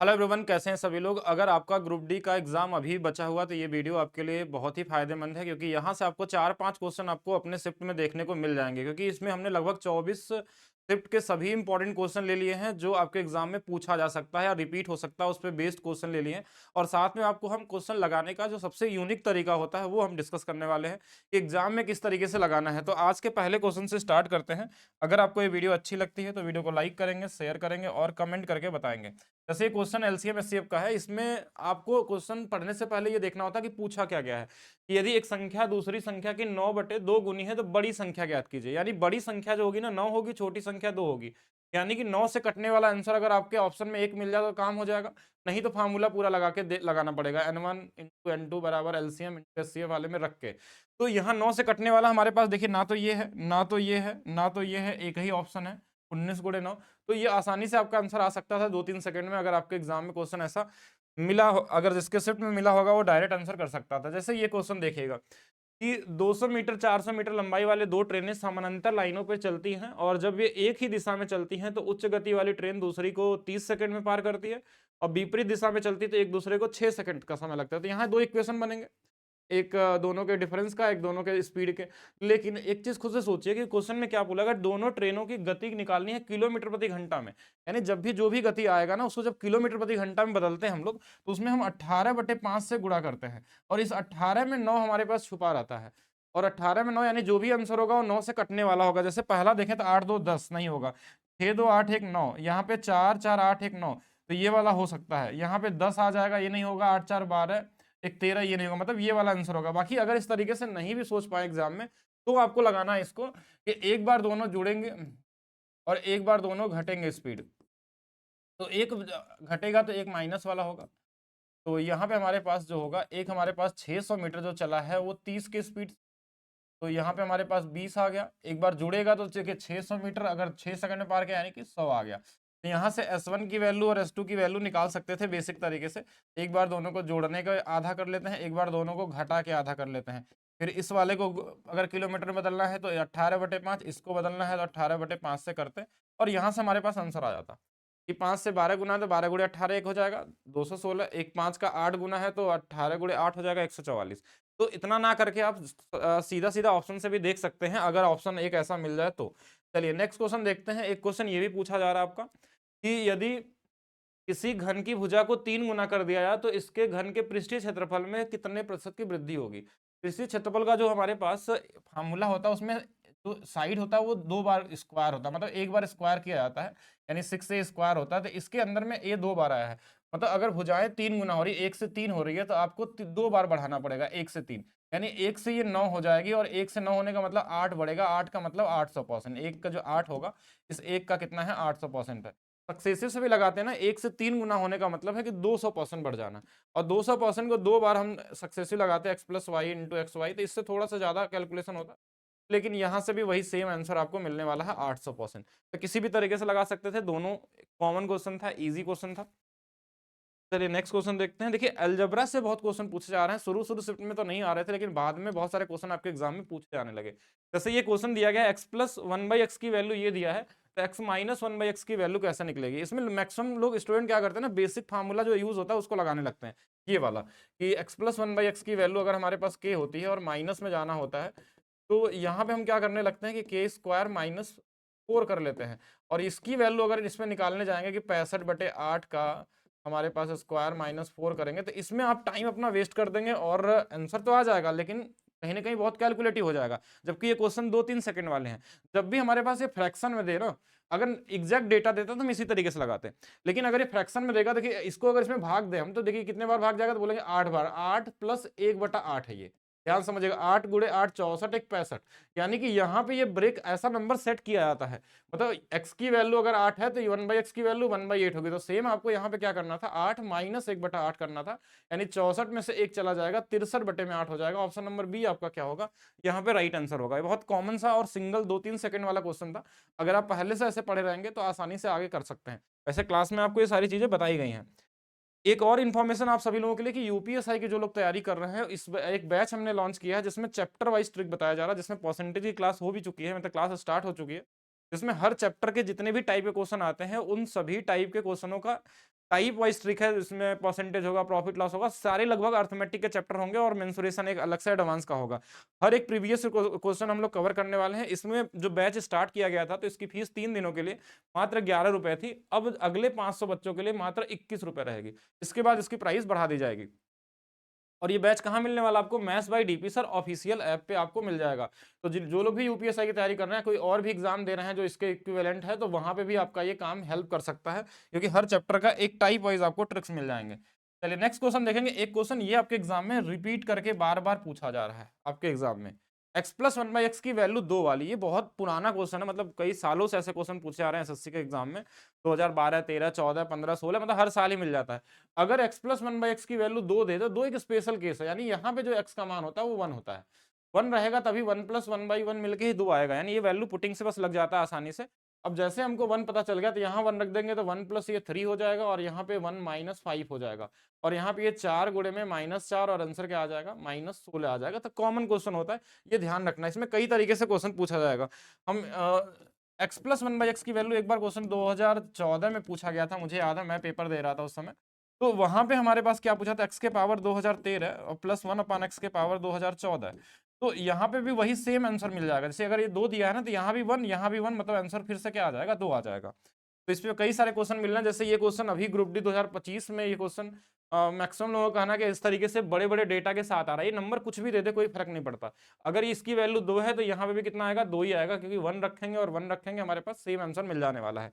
Hello everyone, कैसे हैं सभी लोग। अगर आपका ग्रुप डी का एग्जाम अभी बचा हुआ तो ये वीडियो आपके लिए बहुत ही फायदेमंद है, क्योंकि यहाँ से आपको 4-5 क्वेश्चन आपको अपने शिफ्ट में देखने को मिल जाएंगे। क्योंकि इसमें हमने लगभग 24 शिफ्ट के सभी इंपॉर्टेंट क्वेश्चन ले लिए हैं जो आपके एग्जाम में पूछा जा सकता है या रिपीट हो सकता है, उस पर बेस्ड क्वेश्चन ले लिए हैं। और साथ में आपको हम क्वेश्चन लगाने का जो सबसे यूनिक तरीका होता है वो हम डिस्कस करने वाले हैं कि एग्जाम में किस तरीके से लगाना है। तो आज के पहले क्वेश्चन से स्टार्ट करते हैं। अगर आपको ये वीडियो अच्छी लगती है तो वीडियो को लाइक करेंगे, शेयर करेंगे और कमेंट करके बताएंगे। जैसे ये क्वेश्चन एलसीएम एचसीएफ का है, इसमें आपको क्वेश्चन पढ़ने से पहले ये देखना होता है कि पूछा क्या गया है कि यदि एक संख्या दूसरी संख्या की 9/2 गुनी है तो बड़ी संख्या ज्ञात कीजिए। यानी बड़ी संख्या जो होगी ना 9 होगी, छोटी संख्या 2 होगी। यानी कि 9 से कटने वाला आंसर अगर आपके ऑप्शन में 1 मिल जाए तो काम हो जाएगा। नहीं तो फार्मूला पूरा लगा के लगाना पड़ेगा, n1 × n2 बराबर एलसीएम × एचसीएफ वाले में रख के। तो यहाँ 9 से कटने वाला हमारे पास देखिए, ना तो ये है, ना तो ये है, ना तो ये है, एक ही ऑप्शन है 19 × 9। तो ये आसानी से आपका आंसर आ सकता था 2-3 सेकंड में। अगर आपके एग्जाम में क्वेश्चन ऐसा अगर जिसके शिफ्ट में मिला होगा वो डायरेक्ट आंसर कर सकता था। जैसे ये क्वेश्चन देखिएगा कि 200 मीटर 400 मीटर लंबाई वाले दो ट्रेनें समानांतर लाइनों पर चलती हैं, और जब ये एक ही दिशा में चलती हैं तो उच्च गति वाली ट्रेन दूसरी को 30 सेकंड में पार करती है, और विपरीत दिशा में चलती तो एक दूसरे को 6 सेकंड का समय लगता है। तो यहाँ दो इक्वेशन बनेंगे, एक दोनों के डिफरेंस का, एक दोनों के स्पीड के। लेकिन एक चीज खुद से सोचिए कि क्वेश्चन में क्या बोला, अगर दोनों ट्रेनों की गति निकालनी है किलोमीटर प्रति घंटा में, यानी जब भी जो भी गति आएगा ना उसको जब किलोमीटर प्रति घंटा में बदलते हैं हम लोग, तो उसमें हम 18/5 से गुणा करते हैं। और इस 18 में 9 हमारे पास छुपा रहता है, और 18 में 9 यानी जो भी आंसर होगा वो 9 से कटने वाला होगा। जैसे पहला देखें तो 8 2 10 नहीं होगा, 6 2 8 1 9, यहाँ पे 4 4 8 1 9, तो ये वाला हो सकता है। यहाँ पे 10 आ जाएगा, ये नहीं होगा, 8 4 12 एक 13, ये नहीं होगा, मतलब ये वाला आंसर होगा। बाकी अगर इस तरीके से नहीं भी सोच पाए एग्जाम में, तो आपको लगाना है इसको कि एक बार दोनों जुड़ेंगे और एक बार दोनों घटेंगे स्पीड। तो एक घटेगा तो एक माइनस वाला होगा। तो यहाँ पे हमारे पास जो होगा, एक हमारे पास 600 मीटर जो चला है वो 30 की स्पीड, तो यहाँ पे हमारे पास 20 आ गया। एक बार जुड़ेगा तो देखिए 600 मीटर अगर 6 सेकंड में पार किया यानी कि 100 आ गया। तो यहाँ से S1 की वैल्यू और S2 की वैल्यू निकाल सकते थे बेसिक तरीके से। एक बार दोनों को जोड़ने का आधा कर लेते हैं, एक बार दोनों को घटा के आधा कर लेते हैं। फिर इस वाले को अगर किलोमीटर में बदलना है तो 18/5, इसको बदलना है तो 18/5 से करते हैं, और यहाँ से हमारे पास आंसर आ जाता कि 5 से 12 गुना है तो 12 × 18 1 हो जाएगा 216, एक 5 का 8 गुना है तो 18 × 8 हो जाएगा 144। तो इतना ना करके आप सीधा सीधा ऑप्शन से भी देख सकते हैं, अगर ऑप्शन एक ऐसा मिल जाए तो। चलिए नेक्स्ट क्वेश्चन देखते हैं। एक क्वेश्चन ये भी पूछा जा रहा है आपका कि यदि किसी घन की भुजा को 3 गुना कर दिया जाए तो इसके घन के पृष्ठीय क्षेत्रफल में कितने प्रतिशत की वृद्धि होगी। पृष्ठीय क्षेत्रफल का जो हमारे पास फार्मूला होता है उसमें जो साइड होता है वो 2 बार स्क्वायर होता है, मतलब एक बार स्क्वायर किया जाता है, यानी 6 स्क्वायर होता है। तो इसके अंदर में ए 2 बार आया है, मतलब अगर भुजाएं 3 गुना हो रही है, 1 से 3 हो रही है, तो आपको 2 बार बढ़ाना पड़ेगा 1 से 3, यानी 1 से ये 9 हो जाएगी, और 1 से 9 होने का मतलब 8 बढ़ेगा, 8 का मतलब 800%। एक का जो 8 होगा, इस एक का कितना है 800% है। सक्सेसिव से भी लगाते हैं ना, 1 से 3 गुना होने का मतलब है कि 200% बढ़ जाना, और 200% को 2 बार हम सक्सेसिव लगाते हैं x+y × xy, तो इससे थोड़ा सा ज्यादा कैलकुलेशन होता है। लेकिन यहाँ से भी वही सेम आंसर आपको मिलने वाला है 800%। तो किसी भी तरीके से लगा सकते थे, दोनों कॉमन क्वेश्चन था, इजी क्वेश्चन था। चलिए नेक्स्ट क्वेश्चन देखते हैं। देखिए अलजेब्रा से बहुत क्वेश्चन पूछे जा रहे हैं, शुरू शुरू शिफ्ट में तो नहीं आ रहे थे, लेकिन बाद में बहुत सारे क्वेश्चन आपके एग्जाम में पूछे जाने लगे। जैसे ये क्वेश्चन दिया गया है x+1/x की वैल्यू ये दिया है, तो x-1/x की वैल्यू कैसे निकलेगी। इसमें मैक्सिमम लोग स्टूडेंट क्या करते हैं ना, बेसिक फार्मूला जो यूज होता है उसको लगाने लगते हैं, ये वाला कि x+1/x की वैल्यू अगर हमारे पास k होती है और माइनस में जाना होता है, तो यहाँ पे हम क्या करने लगते हैं कि k² - 4 कर लेते हैं। और इसकी वैल्यू अगर इसमें निकालने जाएंगे कि 65/8 का हमारे पास स्क्वायर -4 करेंगे, तो इसमें आप टाइम अपना वेस्ट कर देंगे, और आंसर तो आ जाएगा लेकिन कहीं ना कहीं बहुत कैलकुलेटिव हो जाएगा, जबकि ये क्वेश्चन 2-3 सेकंड वाले हैं। जब भी हमारे पास ये फ्रैक्शन में दे ना, अगर एग्जैक्ट डेटा देता तो हम इसी तरीके से लगाते हैं, लेकिन अगर ये फ्रैक्शन में देगा, देखिए इसको अगर इसमें भाग दे हम, तो देखिए कितने बार भाग जाएगा, तो बोलेंगे 8 बार, 8 + 1/8 है ये। ध्यान समझिएगा, 8 × 8 64, एक 65, यानी कि यहाँ पे ये ब्रेक ऐसा नंबर सेट किया जाता है, मतलब x की वैल्यू अगर 8 है तो 1/x की वैल्यू 1/8 होगी। तो सेम आपको यहाँ पे क्या करना था, 8 - 1/8 करना था, यानी 64 में से एक चला जाएगा, 63/8 हो जाएगा। ऑप्शन नंबर बी आपका क्या होगा, यहाँ पे राइट आंसर होगा। ये बहुत कॉमन सा और सिंगल 2-3 सेकंड वाला क्वेश्चन था, अगर आप पहले से ऐसे पढ़े रहेंगे तो आसानी से आगे कर सकते हैं। वैसे क्लास में आपको ये सारी चीजें बताई गई हैं। एक और इन्फॉर्मेशन आप सभी लोगों के लिए कि यूपीएसआई के जो लोग तैयारी कर रहे हैं, एक बैच हमने लॉन्च किया है जिसमें चैप्टर वाइज ट्रिक बताया जा रहा है, जिसमें परसेंटेज की क्लास हो भी चुकी है, मतलब क्लास स्टार्ट हो चुकी है, जिसमें हर चैप्टर के जितने भी टाइप के क्वेश्चन आते हैं उन सभी टाइप के क्वेश्चनों का टाइप वाइज ट्रिक है, इसमें परसेंटेज होगा, प्रॉफिट लॉस होगा, सारे लगभग अर्थमेटिक के चैप्टर होंगे और मेंसुरेशन एक अलग से एडवांस का होगा। हर एक प्रीवियस क्वेश्चन हम लोग कवर करने वाले हैं। इसमें जो बैच स्टार्ट किया गया था तो इसकी फीस 3 दिनों के लिए मात्र 11 रुपए थी, अब अगले 500 बच्चों के लिए मात्र 21 रुपए रहेगी। इसके बाद इसकी प्राइस बढ़ा दी जाएगी। और ये बैच कहाँ मिलने वाला आपको? Maths by DP sir official app पे आपको मिल जाएगा। तो जो लोग भी यूपीएसआई की तैयारी कर रहे हैं, कोई और भी एग्जाम दे रहे हैं जो इसके इक्विवेलेंट है, तो वहां पे भी आपका ये काम हेल्प कर सकता है, क्योंकि हर चैप्टर का एक टाइप वाइज आपको ट्रिक्स मिल जाएंगे। चलिए नेक्स्ट क्वेश्चन देखेंगे। एक क्वेश्चन ये आपके एग्जाम में रिपीट करके बार बार पूछा जा रहा है आपके एग्जाम में, x plus one by x की वैल्यू 2 वाली। ये बहुत पुराना क्वेश्चन है, मतलब कई सालों से ऐसे क्वेश्चन पूछे जा रहे हैं एसएससी के एग्जाम में। 2012, 13, 14, 15, 16, मतलब हर साल ही मिल जाता है। अगर x plus one by x की वैल्यू 2 दे तो 2 एक स्पेशल केस है, यानी यहाँ पे जो x का मान होता है वो 1 होता है। 1 रहेगा तभी 1 प्लस वन बाई वन मिलकर ही 2 आएगा, यानी ये वैल्यू पुटिंग से बस लग जाता है आसानी से। अब जैसे हमको 1 पता चल गया तो यहाँ 1 रख देंगे तो 1 प्लस ये 3 हो जाएगा, और यहाँ पे 1 माइनस 5 हो जाएगा, और यहाँ पे ये 4 गुणे में -4, और आंसर क्या आ जाएगा? -16 आ जाएगा। तो कॉमन क्वेश्चन होता है, ये ध्यान रखना। इसमें कई तरीके से क्वेश्चन पूछा जाएगा। हम x plus one by x की वैल्यू एक बार क्वेश्चन 2014 में पूछा गया था, मुझे याद है, मैं पेपर दे रहा था उस समय। तो वहां पे हमारे पास क्या पूछा था? एक्स के पावर 2013 और प्लस 1 अपान एक्स के पावर 2014। तो यहाँ पे भी वही सेम आंसर मिल जाएगा। जैसे अगर ये 2 दिया है ना, तो यहाँ भी 1, यहाँ भी 1, मतलब आंसर फिर से क्या आ जाएगा? 2 आ जाएगा। तो इस पे कई सारे क्वेश्चन मिल रहे हैं। जैसे ये क्वेश्चन अभी ग्रुप डी 2025 में, ये क्वेश्चन मैक्सिमम लोगों का कहना कि इस तरीके से बड़े बड़े डेटा के साथ आ रहा है। ये नंबर कुछ भी दे दे कोई फर्क नहीं पड़ता। अगर इसकी वैल्यू 2 है तो यहाँ पे भी कितना आएगा? 2 ही आएगा, क्योंकि 1 रखेंगे और 1 रखेंगे, हमारे पास सेम आंसर मिल जाने वाला है।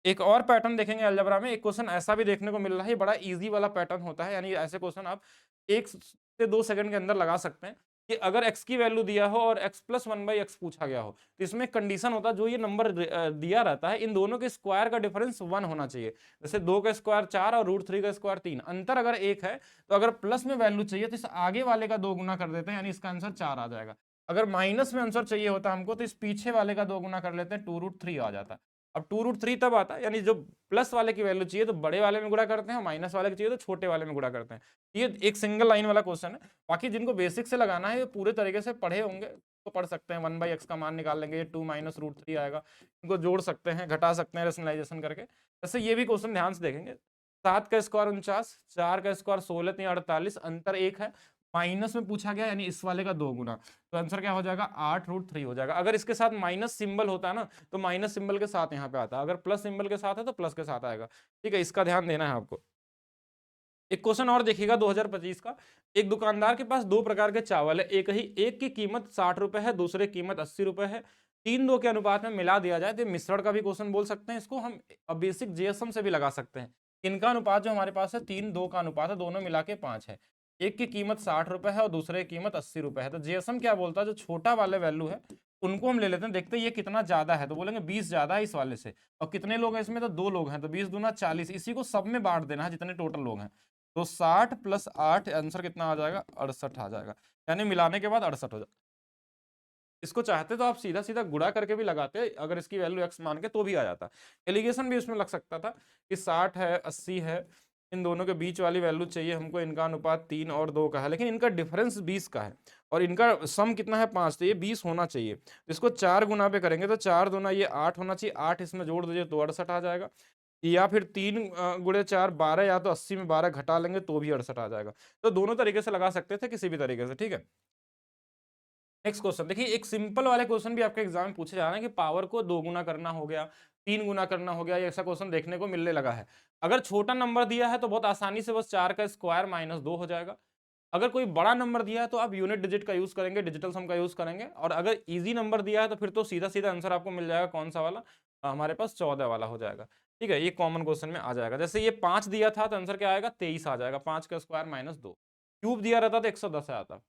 एक और पैटर्न देखेंगे अलजेब्रा में। एक क्वेश्चन ऐसा भी देखने को मिल रहा है, बड़ा इजी वाला पैटर्न होता है, यानी ऐसे क्वेश्चन आप 1 से 2 सेकंड के अंदर लगा सकते हैं कि अगर x की वैल्यू दिया हो और x plus one by x पूछा गया हो, तो इसमें कंडीशन होता है, जो ये नंबर दिया रहता है, इन दोनों के स्क्वायर का डिफरेंस 1 होना चाहिए। जैसे 2 का स्क्वायर 4 और √3 का स्क्वायर 3, अंतर अगर 1 है, तो अगर प्लस में वैल्यू चाहिए तो इस आगे वाले का 2 गुना कर देते हैं, यानी इसका आंसर 4 आ जाएगा। अगर माइनस में आंसर चाहिए होता हमको, तो इस पीछे वाले का 2 गुना कर लेते हैं, 2√3 आ जाता है। अब 2√3 तब आता है, यानी जो प्लस वाले की वैल्यू चाहिए तो बड़े वाले में गुणा करते हैं, माइनस वाले की चाहिए तो छोटे वाले में गुणा करते हैं। ये एक सिंगल लाइन वाला क्वेश्चन है। बाकी जिनको बेसिक से लगाना है, ये पूरे तरीके से पढ़े होंगे तो पढ़ सकते हैं। 1 बाई एक्स का मान निकाल लेंगे, ये 2 माइनस √3 आएगा, इनको जोड़ सकते हैं, घटा सकते हैं रेशनलाइजेशन करके। जैसे ये भी क्वेश्चन ध्यान से देखेंगे। 7 का स्क्वायर 49, 4 का स्क्वायर 16, 3 48, अंतर 1 है, माइनस में पूछा गया, यानी इस वाले का 2 गुना, तो आंसर क्या हो जाएगा? 8√3 हो जाएगा। अगर इसके साथ माइनस सिंबल होता है ना, तो माइनस सिंबल के साथ यहाँ पे आता है, अगर प्लस सिंबल के साथ है तो प्लस के साथ आएगा। ठीक है, इसका ध्यान देना है आपको। एक क्वेश्चन और देखिएगा 2025 का। एक दुकानदार के पास 2 प्रकार के चावल है, एक की कीमत 60 रुपए है, दूसरे की कीमत 80 रुपए है। 3-2 के अनुपात में मिला दिया जाए तो मिश्रण का भी क्वेश्चन बोल सकते हैं। इसको हम बेसिक जीएसएम से भी लगा सकते हैं। इनका अनुपात जो हमारे पास है 3-2 का अनुपात है, दोनों मिला के 5 है। एक की कीमत 60 रुपए है और दूसरे की कीमत 80 रुपए है। तो जीएसएम क्या बोलता है? जो छोटा वाले वैल्यू है उनको हम ले लेते हैं, देखते हैं ये कितना ज्यादा है, तो बोलेंगे 20 ज्यादा है इस वाले से। और कितने लोग हैं इसमें? तो 2 लोग हैं, तो 20 दूना 40, इसी को सब में बांट देना है जितने टोटल लोग हैं। तो 60 प्लस 8, आंसर कितना आ जाएगा? 68 आ जाएगा, यानी मिलाने के बाद 68 हो जाएगा। इसको चाहते तो आप सीधा सीधा गुणा करके भी लगाते, अगर इसकी वैल्यू x मान के, तो भी आ जाता। एलिगेशन भी इसमें लग सकता था कि 60 है 80 है, इन दोनों के बीच वाली वैल्यू चाहिए हमको, इनका अनुपात 3 और 2 का है, लेकिन इनका डिफरेंस 20 का है और इनका सम कितना है? 5, तो ये 20 होना चाहिए। तो इसको 4 गुना पे करेंगे तो 4 दूना ये 8 होना चाहिए, 8 इसमें जोड़ दीजिए तो 68 आ जाएगा। या फिर 3 गुणे 4 12, या तो 80 में 12 घटा लेंगे तो भी 68 आ जाएगा। तो दोनों तरीके से लगा सकते थे, किसी भी तरीके से। ठीक है, नेक्स्ट क्वेश्चन देखिए। एक सिंपल वाले क्वेश्चन भी आपके एग्जाम में पूछे जा रहे हैं कि पावर को 2 गुना करना हो गया, 3 गुना करना हो गया, ऐसा क्वेश्चन देखने को मिलने लगा है। अगर छोटा नंबर दिया है तो बहुत आसानी से बस 4 का स्क्वायर -2 हो जाएगा। अगर कोई बड़ा नंबर दिया है तो आप यूनिट डिजिट का यूज करेंगे, डिजिटल सम का यूज करेंगे। और अगर इजी नंबर दिया है तो फिर तो सीधा सीधा आंसर आपको मिल जाएगा, कौन सा वाला? हमारे पास 14 वाला हो जाएगा। ठीक है, ये कॉमन क्वेश्चन में आ जाएगा। जैसे ये 5 दिया था तो आंसर क्या आएगा? 23 आ जाएगा, 5 का स्क्वायर -2। क्यूब दिया रहता तो 110 आता,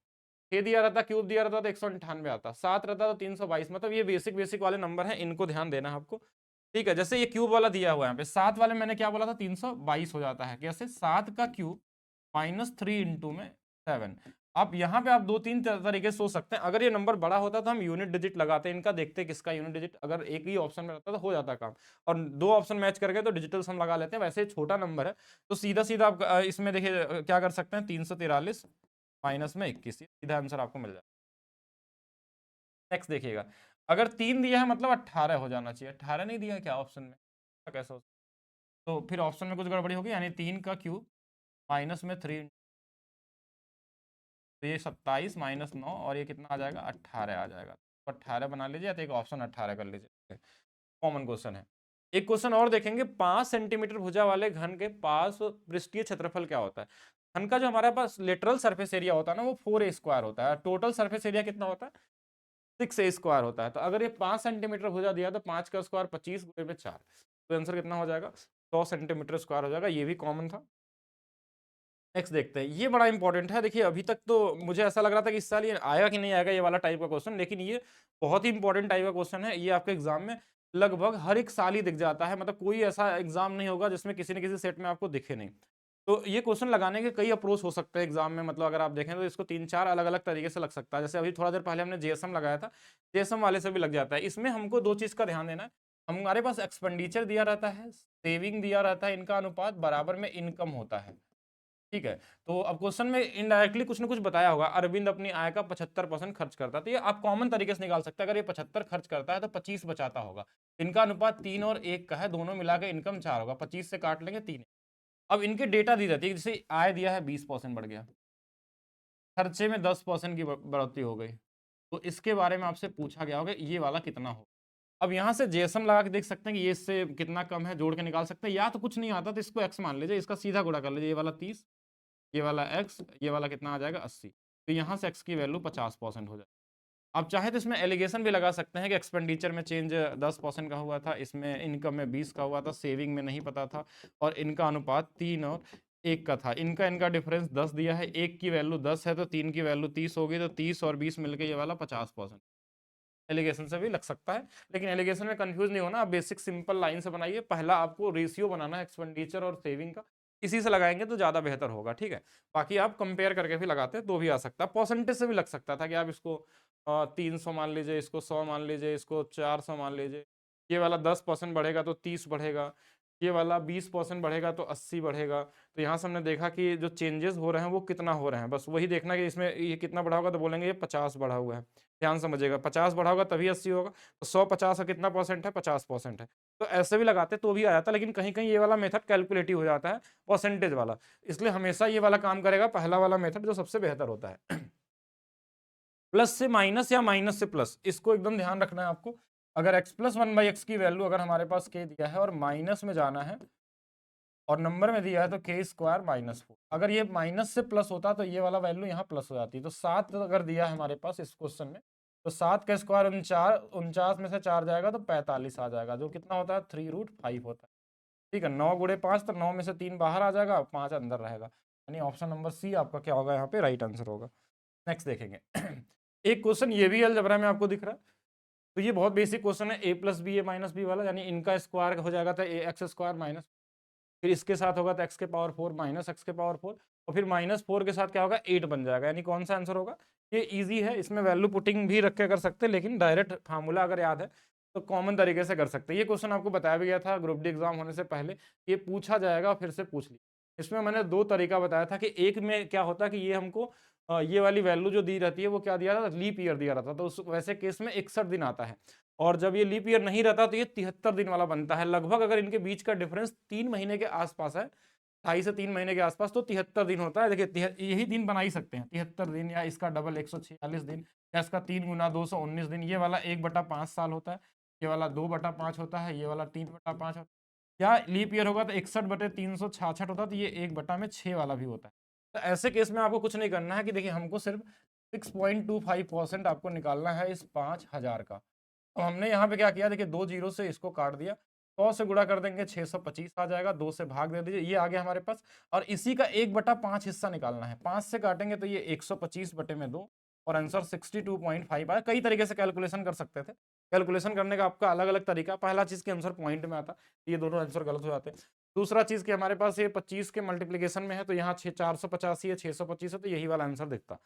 6 दिया रहता, क्यूब दिया रहता तो 198 आता, 7 रहता तो 322। मतलब ये बेसिक बेसिक वाले नंबर हैं, इनको ध्यान देना है आपको। ठीक है, जैसे ये क्यूब वाला दिया हुआ है यहाँ पे, 7 वाले मैंने क्या बोला था? 322 हो जाता है। कैसे? 7 का क्यूब -3 इंटू में 7। आप यहाँ पे आप 2-3 तरीके से सोच सकते हैं। अगर ये नंबर बड़ा होता तो हम यूनिट डिजिट लगाते हैं, इनका देखते हैं किसका यूनिट डिजिट, अगर एक ही ऑप्शन में रहता तो हो जाता काम, और 2 ऑप्शन मैच करके तो डिजिटल सम लगा लेते हैं। वैसे छोटा नंबर है तो सीधा सीधा आप इसमें देखिए क्या कर सकते हैं, 343 माइनस में 21, सीधा आंसर आपको मिल जाए। नेक्स्ट देखिएगा, अगर 3 दिया है मतलब 18 हो जाना चाहिए, 18 नहीं दिया है क्या ऑप्शन में? कैसे हो? तो फिर ऑप्शन में कुछ गड़बड़ी होगी, यानी 3 का क्यूब माइनस में 3, तो ये 27 माइनस 9 और ये कितना आ जाएगा 18 आ जाएगा। तो 18 बना लीजिए या तो एक ऑप्शन 18 कर लीजिए। कॉमन क्वेश्चन है। एक क्वेश्चन और देखेंगे, 5 सेंटीमीटर भुजा वाले घन के पास पृष्ठीय क्षेत्रफल क्या होता है। घन का जो हमारे पास लेटरल सरफेस एरिया होता है ना, वो 4a स्क्वायर होता है। टोटल सरफेस एरिया कितना होता है 6a स्क्वायर होता है। तो अगर ये 5 सेंटीमीटर भुजा दिया तो 5 का स्क्वायर 25 गुणे में 4, तो आंसर कितना हो जाएगा 100 सेंटीमीटर स्क्वायर हो जाएगा। ये भी कॉमन था। नेक्स्ट देखते हैं, ये बड़ा इंपॉर्टेंट है। देखिए अभी तक तो मुझे ऐसा लग रहा था कि इस साल ये आएगा कि नहीं आएगा ये वाला टाइप का क्वेश्चन, लेकिन ये बहुत ही इंपॉर्टेंट टाइप का क्वेश्चन है। ये आपके एग्जाम में लगभग हर एक साल ही दिख जाता है, मतलब कोई ऐसा एग्जाम नहीं होगा जिसमें किसी न किसी सेट में आपको दिखे नहीं। तो ये क्वेश्चन लगाने के कई अप्रोच हो सकते हैं एग्जाम में, मतलब अगर आप देखें तो इसको 3-4 अलग-अलग तरीके से लग सकता है। जैसे अभी थोड़ा देर पहले हमने जेएसएम लगाया था, जेएसएम वाले से भी लग जाता है। इसमें हमको 2 चीज़ का ध्यान देना है, हमारे पास एक्सपेंडिचर दिया रहता है, सेविंग दिया रहता है, इनका अनुपात बराबर में इनकम होता है। ठीक है, तो अब क्वेश्चन में इनडायरेक्टली कुछ ना कुछ बताया होगा, अरविंद अपनी आय का 75% खर्च करता है, तो ये आप कॉमन तरीके से निकाल सकते हैं। अगर ये 75 खर्च करता है तो 25 बचाता होगा। इनका अनुपात 3 और 1 का है, दोनों मिला के इनकम 4 होगा, 25 से काट लेंगे 3। अब इनके डेटा दी जाती है, जैसे आय दिया है 20% बढ़ गया, खर्चे में 10% की बढ़ोतरी हो गई, तो इसके बारे में आपसे पूछा गया होगा ये वाला कितना हो। अब यहाँ से जेएसएम लगा के देख सकते हैं कि ये इससे कितना कम है, जोड़ के निकाल सकते हैं। या तो कुछ नहीं आता तो इसको एक्स मान लीजिए, इसका सीधा गुणा कर लीजिए, ये वाला 30, ये वाला x, ये वाला कितना आ जाएगा 80, तो यहाँ से x की वैल्यू 50% हो जाए। आप चाहे तो इसमें एलिगेशन भी लगा सकते हैं कि एक्सपेंडिचर में चेंज 10% का हुआ था, इसमें इनकम में 20 का हुआ था, सेविंग में नहीं पता था, और इनका अनुपात 3 और 1 का था। इनका इनका डिफरेंस 10 दिया है, 1 की वैल्यू 10 है तो 3 की वैल्यू 30 होगी, तो 30 और 20 मिलकर ये वाला 50%। एलिगेशन से भी लग सकता है, लेकिन एलिगेशन में कंफ्यूज नहीं होना, आप बेसिक सिंपल लाइन से बनाइए। पहला आपको रेशियो बनाना है एक्सपेंडिचर और सेविंग का, इसी से लगाएंगे तो ज़्यादा बेहतर होगा। ठीक है, बाकी आप कंपेयर करके भी लगाते हैं तो भी आ सकता है। परसेंटेज से भी लग सकता था कि आप इसको 300 मान लीजिए, इसको 100 मान लीजिए, इसको 400 मान लीजिए। ये वाला 10% बढ़ेगा तो 30 बढ़ेगा, ये वाला 20% बढ़ेगा तो 80 बढ़ेगा। तो यहाँ से हमने देखा कि जो चेंजेस हो रहे हैं वो कितना हो रहे हैं, बस वही देखना कि इसमें ये कितना बढ़ा होगा, तो बोलेंगे ये 50 बढ़ा हुआ है। ध्यान समझिएगा, 50 बढ़ा होगा तभी 80 होगा, तो 100 50 का कितना परसेंट है 50% है। तो ऐसे भी लगाते तो भी आ जाता, लेकिन कहीं कहीं ये वाला मेथड कैलकुलेटिव हो जाता है, परसेंटेज वाला, इसलिए हमेशा ये वाला काम करेगा, पहला वाला मेथड जो सबसे बेहतर होता है। प्लस से माइनस या माइनस से प्लस, इसको एकदम ध्यान रखना है आपको। अगर x प्लस 1/x की वैल्यू अगर हमारे पास k दिया है और माइनस में जाना है और नंबर में दिया है तो k स्क्वायर माइनस 4, अगर ये माइनस से प्लस होता तो ये वाला वैल्यू यहाँ प्लस हो जाती। तो 7 अगर दिया है हमारे पास इस क्वेश्चन में, तो 7 का स्क्वायर 49 में से 4 जाएगा तो 45 आ जाएगा, जो कितना होता है 3√5 होता है। ठीक है, 9 गुणे 5, तो 9 में से 3 बाहर आ जाएगा, 5 अंदर रहेगा, यानी ऑप्शन नंबर सी आपका क्या होगा यहाँ पे राइट आंसर होगा। नेक्स्ट देखेंगे। एक क्वेश्चन ये भी अलजेब्रा में आपको दिख रहा है, तो ये बहुत बेसिक क्वेश्चन है, a plus B A minus B वाला, यानी इनका स्क्वायर हो जाएगा तो एक्स स्क्वायर माइनस, फिर इसके साथ होगा तो एक्स के पावर 4 माइनस एक्स के पावर 4, और फिर -4 के साथ क्या होगा 8 बन जाएगा, यानी कौन सा आंसर होगा। ये इजी है, इसमें वैल्यू पुटिंग भी रख के कर सकते हैं, लेकिन डायरेक्ट फार्मूला अगर याद है तो कॉमन तरीके से कर सकते हैं। ये क्वेश्चन आपको बताया भी गया था ग्रुप डी एग्जाम होने से पहले, ये पूछा जाएगा फिर से पूछ लिया। इसमें मैंने 2 तरीका बताया था कि एक में क्या होता है कि ये हमको ये वाली वैल्यू जो दी रहती है वो क्या दिया था, लीप ईयर दिया रहता, तो उस वैसे केस में 61 दिन आता है, और जब ये लीप ईयर नहीं रहता तो ये 73 दिन वाला बनता है। लगभग अगर इनके बीच का डिफरेंस 3 महीने के आसपास है, 2.5 से 3 महीने के आसपास, तो 73 दिन होता है। देखिए यही दिन बना ही सकते हैं 73 दिन, या इसका डबल 146 दिन, या इसका 3 गुना 219 दिन। ये वाला 1/5 साल होता है, ये वाला 2/5 होता है, ये वाला 3/5 होता है, या लीप ईयर होगा तो 61/366 होता है, तो ये 1/6 वाला भी होता है। तो ऐसे केस में आपको कुछ नहीं करना है कि देखिए हमको सिर्फ 6.25% आपको निकालना है इस 5000 का। तो हमने यहाँ पे क्या किया, देखिए 2 जीरो से इसको काट दिया, 100 से गुणा कर देंगे 625 आ जाएगा, 2 से भाग दे दीजिए, ये आ गया हमारे पास, और इसी का 1/5 हिस्सा निकालना है। 5 से काटेंगे तो ये 125/2, और आंसर 62.5 आया। कई तरीके से कैलकुलेशन कर सकते थे, कैलकुलेशन करने का आपका अलग अलग तरीका। पहला चीज़ के आंसर पॉइंट में आता, ये दोनों आंसर गलत हो जाते हैं। दूसरा चीज़ कि हमारे पास ये 25 के मल्टीप्लीकेशन में है, तो यहाँ 485 है, 625 है, तो यही वाला आंसर दिखता।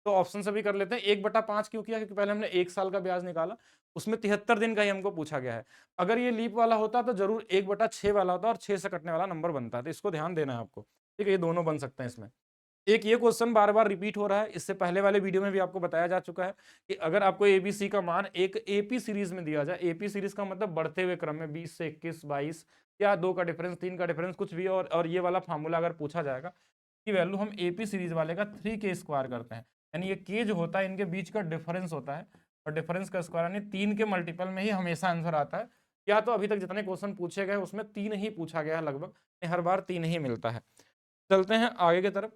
तो ऑप्शन से भी कर लेते हैं। 1/5 क्यों किया, क्योंकि पहले हमने 1 साल का ब्याज निकाला, उसमें 73 दिन का ही हमको पूछा गया है। अगर ये लीप वाला होता तो जरूर 1/6 वाला होता और 6 से कटने वाला नंबर बनता है, तो इसको ध्यान देना है आपको। ठीक है, ये दोनों बन सकते हैं इसमें। एक ये क्वेश्चन बार बार रिपीट हो रहा है, इससे पहले वाले वीडियो में भी आपको बताया जा चुका है कि अगर आपको एबीसी का मान एक एपी सीरीज में दिया जाए, एपी सीरीज का मतलब बढ़ते हुए क्रम में 20 से 21, 22, या 2 का डिफरेंस, 3 का डिफरेंस, कुछ भी। और ये वाला फार्मूला अगर पूछा जाएगा की वैल्यू हम एपी सीरीज वाले का 3k स्क्वायर करते हैं, यानी ये के जो होता है इनके बीच का डिफरेंस होता है, और डिफरेंस का स्क्वायर यानी 3 के मल्टीपल में ही हमेशा आंसर आता है। या तो अभी तक जितने क्वेश्चन पूछे गए उसमें 3 ही पूछा गया है लगभग, हर बार 3 ही मिलता है। चलते हैं आगे की तरफ।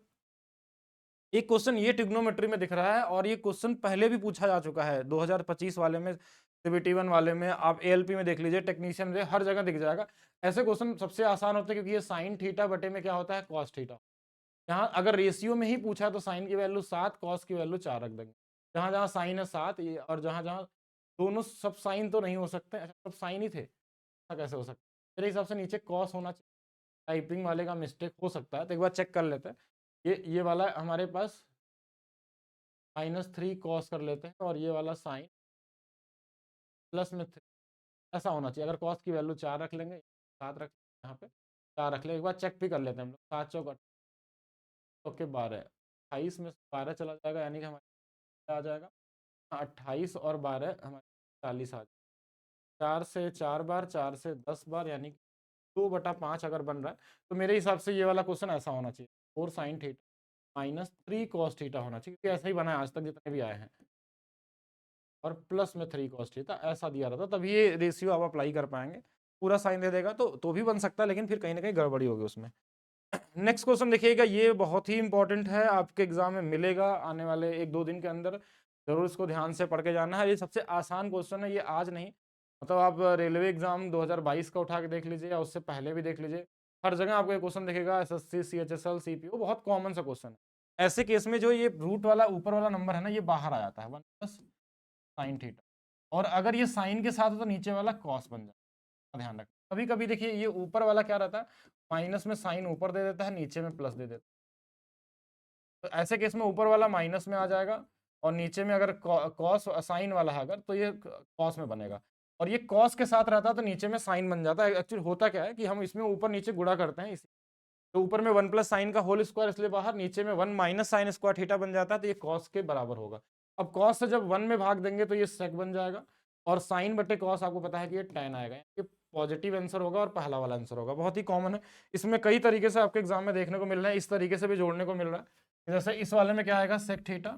एक क्वेश्चन ये ट्रिग्नोमेट्री में दिख रहा है, और ये क्वेश्चन पहले भी पूछा जा चुका है 2025 वाले में, सीबीटी 1 वाले में, आप एएलपी में देख लीजिए, टेक्नीशियन में, हर जगह दिख जाएगा। ऐसे क्वेश्चन सबसे आसान होते हैं क्योंकि ये साइन थीटा बटे में क्या होता है, कॉस थीटा। यहाँ अगर रेशियो में ही पूछा तो साइन की वैल्यू 7, कॉस की वैल्यू 4 रख देंगे। जहां जहां साइन है 7, ये और जहां जहां दोनों सब साइन तो नहीं हो सकते, सब साइन ही थे, ऐसा कैसे हो सकता है? मेरे हिसाब से नीचे कॉस होना चाहिए, टाइपिंग वाले का मिस्टेक हो सकता है, तो एक बार चेक कर लेते हैं। ये वाला हमारे पास -3 कॉस कर लेते हैं, और ये वाला साइन प्लस में 3, ऐसा होना चाहिए। अगर कॉस की वैल्यू 4 रख लेंगे, 7 रख, यहाँ पे 4 रख लेंगे। एक बार चेक भी कर लेते हैं हम लोग। 7 चौक ओके 12, 28 में 12 चला जाएगा, यानी कि हमारे आ जाएगा 28, और 12 हमारे 40 आ जाएगा। 4 से 4 बार, 4 से 10 बार, यानी 2/5 अगर बन रहा है, तो मेरे हिसाब से ये वाला क्वेश्चन ऐसा होना चाहिए, 4 साइन थीटा -3 कॉस थीटा होना चाहिए, क्योंकि ऐसा ही बना है आज तक जितने भी आए हैं, और प्लस में 3 कॉस थीटा ऐसा दिया रहता, तभी ये रेशियो आप अप्लाई कर पाएंगे। पूरा साइन दे देगा तो भी बन सकता है, लेकिन फिर कहीं ना कहीं गड़बड़ी होगी उसमें। नेक्स्ट क्वेश्चन देखिएगा, ये बहुत ही इंपॉर्टेंट है, आपके एग्जाम में मिलेगा आने वाले 1-2 दिन के अंदर, जरूर इसको ध्यान से पढ़ के जाना है। ये सबसे आसान क्वेश्चन है, ये आज नहीं, मतलब आप रेलवे एग्जाम 2022 का उठा के देख लीजिए, या उससे पहले भी देख लीजिए, हर जगह आपको ये क्वेश्चन दिखेगा। एसएससी, सीएचएसएल, सीपीओ, बहुत कॉमन सा क्वेश्चन है। ऐसे केस में जो ये रूट वाला ऊपर वाला नंबर है ना, ये बाहर आ जाता है, 1 प्लस साइन थीटा, और अगर ये साइन के साथ हो तो नीचे वाला कॉस बन जाता है, ध्यान रखना। कभी कभी देखिए ये ऊपर वाला क्या रहता है, माइनस में साइन ऊपर दे देता है, नीचे में प्लस दे देता है, तो ऐसे केस में ऊपर वाला माइनस में आ जाएगा, और नीचे में अगर कॉस साइन वाला है अगर, तो ये कॉस में बनेगा। और ये कॉस के साथ रहता है तो नीचे में साइन बन जाता है। एक्चुअली होता क्या है कि हम इसमें ऊपर नीचे गुणा करते हैं, इसी तो ऊपर में 1 प्लस साइन का होल स्क्वायर, इसलिए बाहर, नीचे में 1 माइनस साइन स्क्वायर थीटा बन जाता है, तो ये कॉस के बराबर होगा। अब कॉस से जब 1 में भाग देंगे तो ये सेक बन जाएगा, और साइन बटे कॉस आपको पता है कि ये tan आएगा, ये पॉजिटिव आंसर होगा और पहला वाला आंसर होगा। बहुत ही कॉमन है, इसमें कई तरीके से आपके एग्जाम में देखने को मिल रहा है, इस तरीके से भी जोड़ने को मिल रहा है। जैसे इस वाले में क्या आएगा, sec theta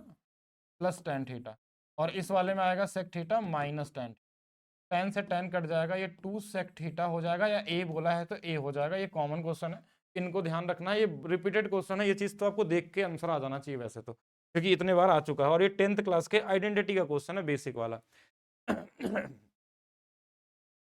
plus tan theta, और इस वाले में आएगा सेक थीटा माइनस tan से tan कट जाएगा, ये 2 सेक थीटा हो जाएगा, या a बोला है तो a हो जाएगा। ये कॉमन क्वेश्चन है, इनको ध्यान रखना है, ये रिपीटेड क्वेश्चन है, ये चीज तो आपको देख के आंसर आ जाना चाहिए वैसे तो, क्योंकि इतने बार आ चुका है, और ये 10th क्लास के आइडेंटिटी का क्वेश्चन है, बेसिक वाला।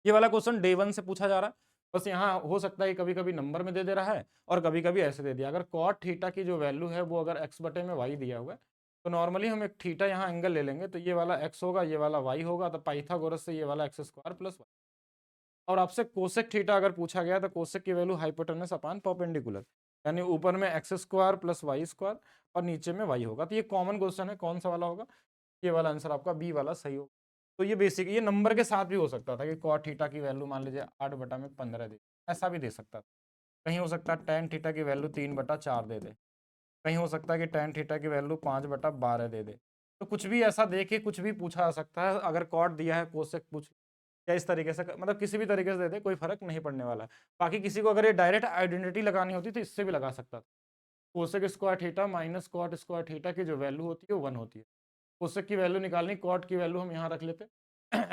ये वाला क्वेश्चन डे 1 से पूछा जा रहा है, बस यहाँ हो सकता है कभी कभी नंबर में दे दे रहा है, और कभी कभी ऐसे दे दिया। अगर कॉट थीटा की जो वैल्यू है वो अगर x बटे में y दिया हुआ है, तो नॉर्मली हम एक थीटा यहाँ एंगल ले लेंगे, तो ये वाला x होगा, ये वाला y होगा, तो पाइथागोरस से ये वाला x स्क्वायर प्लस y। और आपसे कोसेक थीटा अगर पूछा गया तो कोसेक की वैल्यू हाइपोटेनस अपान परपेंडिकुलर, यानी ऊपर में x square plus y square, और नीचे में वाई होगा। तो ये कॉमन क्वेश्चन है, कौन सा वाला होगा, ये वाला आंसर आपका बी वाला सही होगा। तो ये बेसिक, ये नंबर के साथ भी हो सकता था कि कॉट थीटा की वैल्यू मान लीजिए 8/15 दे, ऐसा भी दे सकता था। कहीं हो सकता है टेन थीटा की वैल्यू 3/4 दे दे, कहीं हो सकता है कि टेन थीटा की वैल्यू 5/12 दे दे। तो कुछ भी ऐसा दे के कुछ भी पूछा जा सकता है। अगर कॉट दिया है कोसेक पूछ, या इस तरीके से मतलब किसी भी तरीके से दे दे, कोई फर्क नहीं पड़ने वाला है। बाकी किसी को अगर ये डायरेक्ट आइडेंटिटी लगानी होती तो इससे भी लगा सकता था। Cosec square theta minus cot square theta की जो वैल्यू होती है वो 1 होती है। कोसेक की वैल्यू निकालनी, कॉट की वैल्यू हम यहाँ रख लेते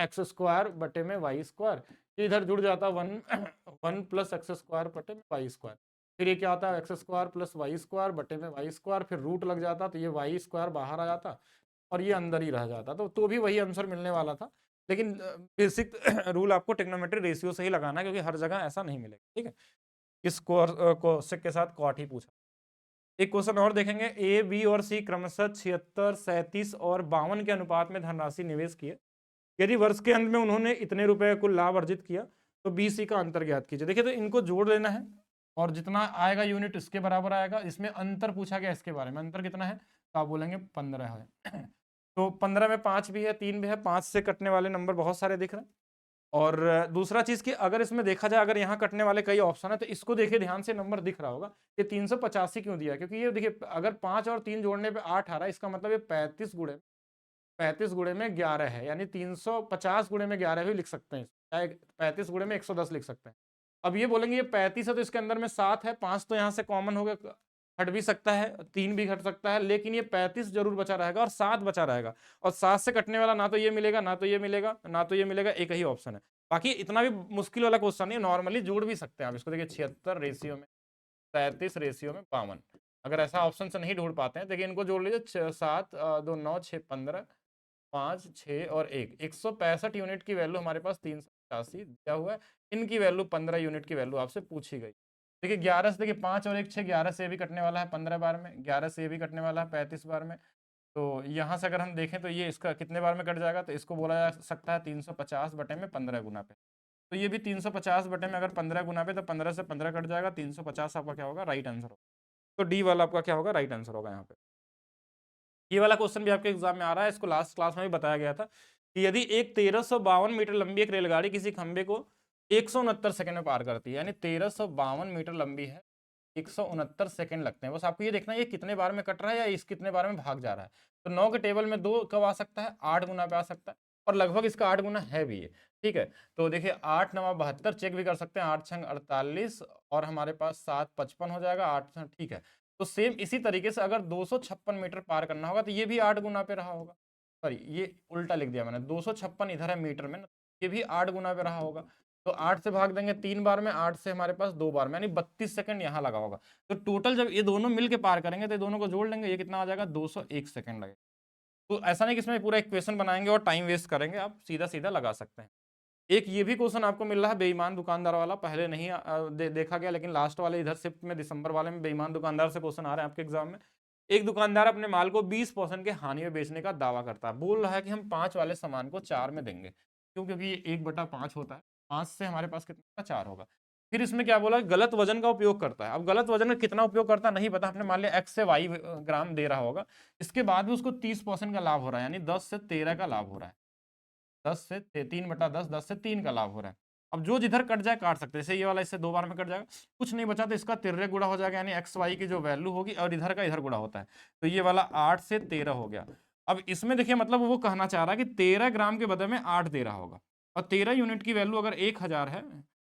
एक्स स्क्वायर बटे में वाई स्क्वायर, इधर जुड़ जाता 1 प्लस एक्स स्क्वायर बटे में वाई स्क्वायर। फिर ये क्या होता है, x square plus y square बटे में वाई स्क्वायर, फिर रूट लग जाता तो ये वाई स्क्वायर बाहर आ जाता, और ये अंदर ही रह जाता, तो भी वही आंसर मिलने वाला था। लेकिन बेसिक रूल आपको ट्रिग्नोमेट्री रेशियो से ही लगाना है, क्योंकि हर जगह ऐसा नहीं मिलेगा, ठीक है। इस कोसेक के साथ कॉट ही पूछा। एक क्वेश्चन और देखेंगे, ए बी और सी क्रमशः 76, 37 और 52 के अनुपात में धनराशि निवेश किए, यदि वर्ष के अंत में उन्होंने इतने रुपए कुल लाभ अर्जित किया, तो बी सी का अंतर ज्ञात कीजिए। देखिए, तो इनको जोड़ लेना है, और जितना आएगा यूनिट इसके बराबर आएगा। इसमें अंतर पूछा गया, इसके बारे में अंतर कितना है, तो आप बोलेंगे 15 है। तो 15 में 5 भी है, 3 भी है, 5 से कटने वाले नंबर बहुत सारे दिख रहे हैं। और दूसरा चीज कि अगर इसमें देखा जाए, अगर यहाँ कटने वाले कई ऑप्शन है, तो इसको देखिए ध्यान से, नंबर दिख रहा होगा कि 385 क्यों दिया, क्योंकि ये देखिए अगर 5 और 3 जोड़ने पे 8 आ रहा है, इसका मतलब ये 35 गुणे में 11 है, यानी 350 गुणे में 11 भी लिख सकते हैं, चाहे 35 गुणे में 110 लिख सकते हैं। अब ये बोलेंगे ये 35 है तो इसके अंदर में 7 है, 5 तो यहाँ से कॉमन हो गया, हट भी सकता है, 3 भी घट सकता है, लेकिन ये 35 जरूर बचा रहेगा और 7 बचा रहेगा। और 7 से कटने वाला ना तो ये मिलेगा, ना तो ये मिलेगा, ना तो ये मिलेगा, एक ही ऑप्शन है। बाकी इतना भी मुश्किल वाला क्वेश्चन नहीं, नॉर्मली जोड़ भी सकते हैं आप इसको। देखिए 76 रेशियो में 35 रेशियो में 52, अगर ऐसा ऑप्शन से नहीं ढूंढ पाते हैं देखिए इनको जोड़ लीजिए, 7 2 9 6 15 5 6 और 1, 165 यूनिट की वैल्यू हमारे पास 385 दिया हुआ है। इनकी वैल्यू 15 यूनिट की वैल्यू आपसे पूछी गई। देखिए 11 से, देखिए 5 और 1 6, 11 से भी कटने वाला है 15 बार में, 11 से भी कटने वाला है 35 बार में। तो यहाँ से अगर हम देखें तो ये इसका कितने बार में कट जाएगा, तो इसको बोला जा सकता है 350 बटे में 15 गुना पे। तो ये भी 350 बटे में अगर 15 गुना पे, तो 15 से 15 कट जाएगा, 350 आपका क्या होगा, राइट आंसर होगा। तो डी वाला आपका क्या होगा, राइट आंसर होगा यहाँ पे। ये वाला क्वेश्चन भी आपके एग्जाम में आ रहा है, इसको लास्ट क्लास में भी बताया गया था कि यदि एक 1352 मीटर लंबी एक रेलगाड़ी किसी खंबे को 169 सेकंड में पार करती है, यानी 1352 मीटर लंबी है, 169 सेकंड लगते हैं। बस आपको ये देखना है ये कितने बार में कट रहा है या इस कितने बार में भाग जा रहा है। तो 9 के टेबल में 2 कब आ सकता है, 8 गुना पे आ सकता है, और लगभग इसका 8 गुना है भी ये। ठीक है, तो देखिए 8 9 72, चेक भी कर सकते हैं, 8 6 48, और हमारे पास 7 55 हो जाएगा, 8 ठीक है। तो सेम इसी तरीके से अगर 256 मीटर पार करना होगा तो ये भी 8 गुना पे रहा होगा। सॉरी, ये उल्टा लिख दिया मैंने, 256 इधर है मीटर में ना, ये भी 8 गुना पे रहा होगा। तो 8 से भाग देंगे 3 बार में, 8 से हमारे पास 2 बार में, यानी 32 सेकंड यहाँ लगा होगा। तो टोटल जब ये दोनों मिल के पार करेंगे तो ये दोनों को जोड़ लेंगे, ये कितना आ जाएगा, 201 सेकंड लगेगा। तो ऐसा नहीं कि इसमें पूरा इक्वेशन बनाएंगे और टाइम वेस्ट करेंगे, आप सीधा सीधा लगा सकते हैं। एक ये भी क्वेश्चन आपको मिल रहा है बेईमान दुकानदार वाला, पहले नहीं देखा गया, लेकिन लास्ट वाले इधर शिफ्ट में दिसंबर वाले में बेईमान दुकानदार से क्वेश्चन आ रहे हैं आपके एग्जाम में। एक दुकानदार अपने माल को 20% के हानि में बेचने का दावा करता है, बोल रहा है कि हम 5 वाले सामान को 4 में देंगे। क्यों, क्योंकि ये 1/5 होता है, 5 से हमारे पास कितना, 4 होगा। फिर इसमें क्या बोला, गलत वजन का उपयोग करता है। अब गलत वजन का कितना उपयोग करता है नहीं पता, आपने मान लिया एक्स से वाई ग्राम दे रहा होगा, इसके बाद भी उसको 30% का लाभ हो रहा है, यानी 10 से 13 का लाभ हो रहा है। 10 से 3/10, 10 से 3 का लाभ हो रहा है। अब जो जिधर कट जाए काट सकते हैं, जैसे ये वाला इससे 2 बार में कट जाएगा, कुछ नहीं बचा तो इसका तिर्रे गुणा हो जाएगा, यानी एक्स वाई की जो वैल्यू होगी, और इधर का इधर गुणा होता है, तो ये वाला 8 से 13 हो गया। अब इसमें देखिए मतलब वो कहना चाह रहा है कि 13 ग्राम के बदले में 8 दे रहा होगा, और 13 यूनिट की वैल्यू अगर 1000 है,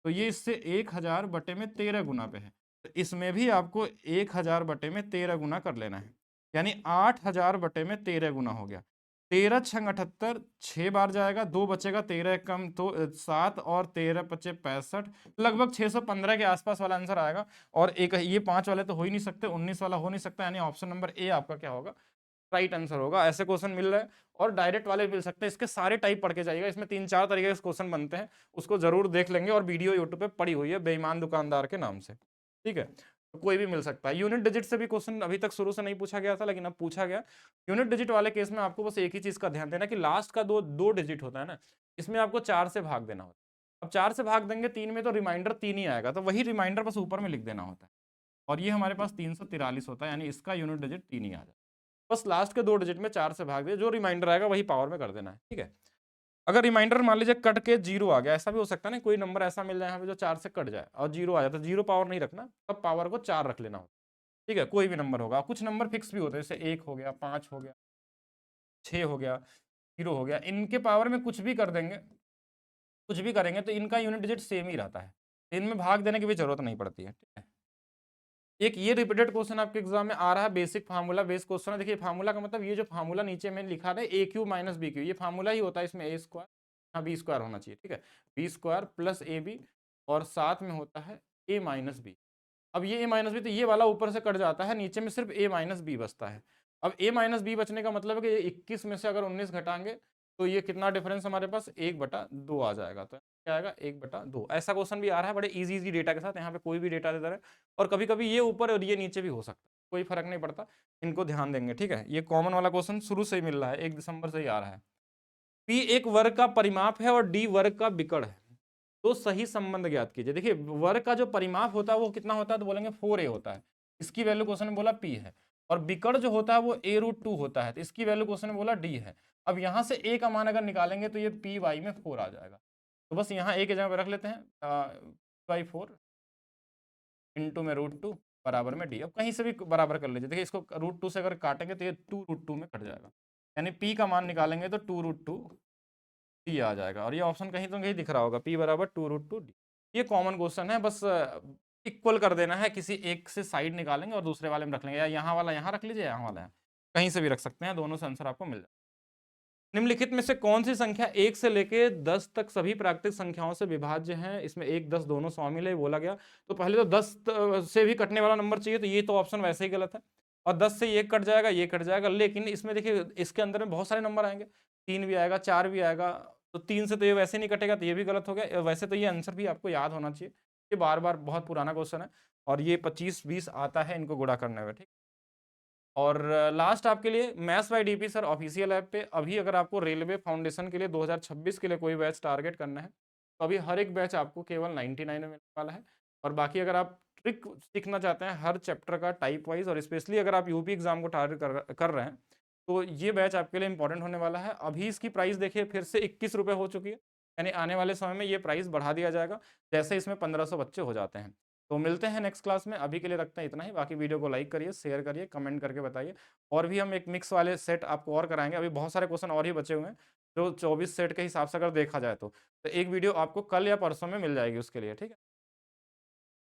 तो ये इससे 1000 बटे में 13 गुना पे है, तो इसमें भी आपको 1000 बटे में 13 गुना कर लेना है, यानी 8000 बटे में 13 गुना हो गया। 13 छंग 78, 6 बार जाएगा, 2 बचेगा, 13 कम तो 7, और 13 पचे 65, लगभग 615 के आसपास वाला आंसर आएगा। और एक ये 5 वाले तो हो ही नहीं सकते, 19 वाला हो नहीं सकता, यानी ऑप्शन नंबर ए आपका क्या होगा, राइट आंसर होगा। ऐसे क्वेश्चन मिल रहे हैं, और डायरेक्ट वाले मिल सकते हैं, इसके सारे टाइप पढ़ के जाइएगा, इसमें 3-4 तरीके के क्वेश्चन बनते हैं, उसको जरूर देख लेंगे, और वीडियो यूट्यूब पे पड़ी हुई है बेईमान दुकानदार के नाम से। ठीक है, तो कोई भी मिल सकता है। यूनिट डिजिट से भी क्वेश्चन अभी तक शुरू से नहीं पूछा गया था, लेकिन अब पूछा गया। यूनिट डिजिट वाले केस में आपको बस एक ही चीज का ध्यान देना कि लास्ट का दो डिजिट होता है ना, इसमें आपको 4 से भाग देना होता है। अब 4 से भाग देंगे 3 में, तो रिमाइंडर 3 ही आएगा, तो वही रिमाइंडर बस ऊपर में लिख देना होता है, और ये हमारे पास 343 होता है, यानी इसका यूनिट डिजिट 3 ही आ जाए। बस लास्ट के 2 डिजिट में 4 से भाग दे, जो रिमाइंडर आएगा वही पावर में कर देना है। ठीक है, अगर रिमाइंडर मान लीजिए कट के 0 आ गया, ऐसा भी हो सकता है ना, कोई नंबर ऐसा मिल जाए यहाँ पे जो 4 से कट जाए और 0 आ जाए, तो 0 पावर नहीं रखना, तब पावर को 4 रख लेना होता है। ठीक है, कोई भी नंबर होगा, कुछ नंबर फिक्स भी होते हैं, जैसे 1 हो गया, 5 हो गया, 6 हो गया, 0 हो गया, इनके पावर में कुछ भी कर देंगे, कुछ भी करेंगे तो इनका यूनिट डिजिट सेम ही रहता है, इनमें भाग देने की भी जरूरत नहीं पड़ती है। ठीक है, एक ये रिपीटेड क्वेश्चन आपके एग्जाम में आ रहा है, बेसिक फार्मूला बेस्ड क्वेश्चन है। देखिए फार्मूला का मतलब, ये जो फार्मूला नीचे में लिखा है A cube minus B cube, ये फार्मूला ही होता है, इसमें ए स्क्वायर, हाँ बी स्क्वायर होना चाहिए। ठीक है, B square plus A B, और साथ में होता है ए माइनस बी। अब ये ए माइनस बी, तो ये वाला ऊपर से कट जाता है, नीचे में सिर्फ ए माइनस बी बचता है। अब ए माइनस बी बचने का मतलब है कि ये 21 में से अगर 19 घटाएंगे तो ये कितना डिफरेंस हमारे पास 1/2 आ जाएगा, तो क्या आएगा 1/2। ऐसा क्वेश्चन भी आ रहा है बड़े इजी डेटा के साथ, यहाँ पे कोई भी डेटा दे दे रहा है, और कभी कभी ये ऊपर और ये नीचे भी हो सकता है, कोई फर्क नहीं पड़ता, इनको ध्यान देंगे। ठीक है, ये कॉमन वाला क्वेश्चन शुरू से ही मिल रहा है, 1 दिसंबर से ही आ रहा है। पी एक वर्ग का परिमाप है और डी वर्ग का विकर्ण है, तो सही संबंध ज्ञात कीजिए। देखिए वर्ग का जो परिमाप होता है वो कितना होता है, तो बोलेंगे 4a होता है, इसकी वैल्यू क्वेश्चन में बोला p है, और विकर्ण जो होता है वो a√2 होता है, तो इसकी वैल्यू क्वेश्चन में बोला d है। अब यहाँ से a का मान अगर निकालेंगे तो ये py में 4 आ जाएगा, तो बस यहाँ a के जगह पर रख लेते हैं py4 इंटू में √2 बराबर में d। अब कहीं से भी बराबर कर लीजिए, देखिए इसको √2 से अगर काटेंगे तो ये 2√2 में कट जाएगा, यानी p का मान निकालेंगे तो 2√2 डी आ जाएगा, और ये ऑप्शन कहीं तो कहीं दिख रहा होगा, p बराबर 2√2 डी। ये कॉमन क्वेश्चन है, बस इक्वल कर देना है, किसी एक से साइड निकालेंगे और दूसरे वाले में रख लेंगे, या यहाँ वाला यहाँ रख लीजिए, यहाँ वाला यहाँ। कहीं से भी रख सकते हैं, दोनों से आंसर आपको मिल जाए। निम्नलिखित में से कौन-सी संख्या 1 से लेके 10 तक सभी प्राकृतिक संख्याओं से विभाज्य है? इसमें 1, 10 दोनों शामिल है, बोला गया। तो पहले तो 10 से भी कटने वाला नंबर चाहिए, तो ये तो ऑप्शन वैसे ही गलत है। और 10 से ये कट जाएगा, ये कट जाएगा, लेकिन इसमें देखिए इसके अंदर में बहुत सारे नंबर आएँगे। 3 भी आएगा, 4 भी आएगा, तो 3 से तो ये वैसे नहीं कटेगा, तो ये भी गलत हो गया। वैसे तो ये आंसर भी आपको याद होना चाहिए। ये बार-बार बहुत पुराना क्वेश्चन है और ये 25-20 आता है इनको गुणा करने में, ठीक? और लास्ट आपके लिए maths by DP sir official app पे अभी अगर आपको रेलवे फाउंडेशन के लिए 2026 के लिए कोई बैच टारगेट करना है, तो अभी हर एक बैच आपको केवल 99 में मिलने वाला है। और बाकी अगर आप ट्रिक सीखना चाहते हैं हर चैप्टर का टाइप वाइज, और स्पेशली अगर आप यूपी एग्जाम को टारगेट कर रहे हैं, तो ये बैच आपके लिए इंपॉर्टेंट होने वाला है। अभी इसकी प्राइस देखिए फिर से 21 रुपये हो चुकी है, यानी आने वाले समय में ये प्राइस बढ़ा दिया जाएगा, जैसे इसमें 1500 बच्चे हो जाते हैं। तो मिलते हैं नेक्स्ट क्लास में, अभी के लिए रखते हैं इतना ही। बाकी वीडियो को लाइक करिए, शेयर करिए, कमेंट करके बताइए। और भी हम एक मिक्स वाले सेट आपको और कराएँगे, अभी बहुत सारे क्वेश्चन और ही बचे हुए हैं, जो 24 सेट के हिसाब से अगर देखा जाए तो। तो एक वीडियो आपको कल या परसों में मिल जाएगी उसके लिए, ठीक है?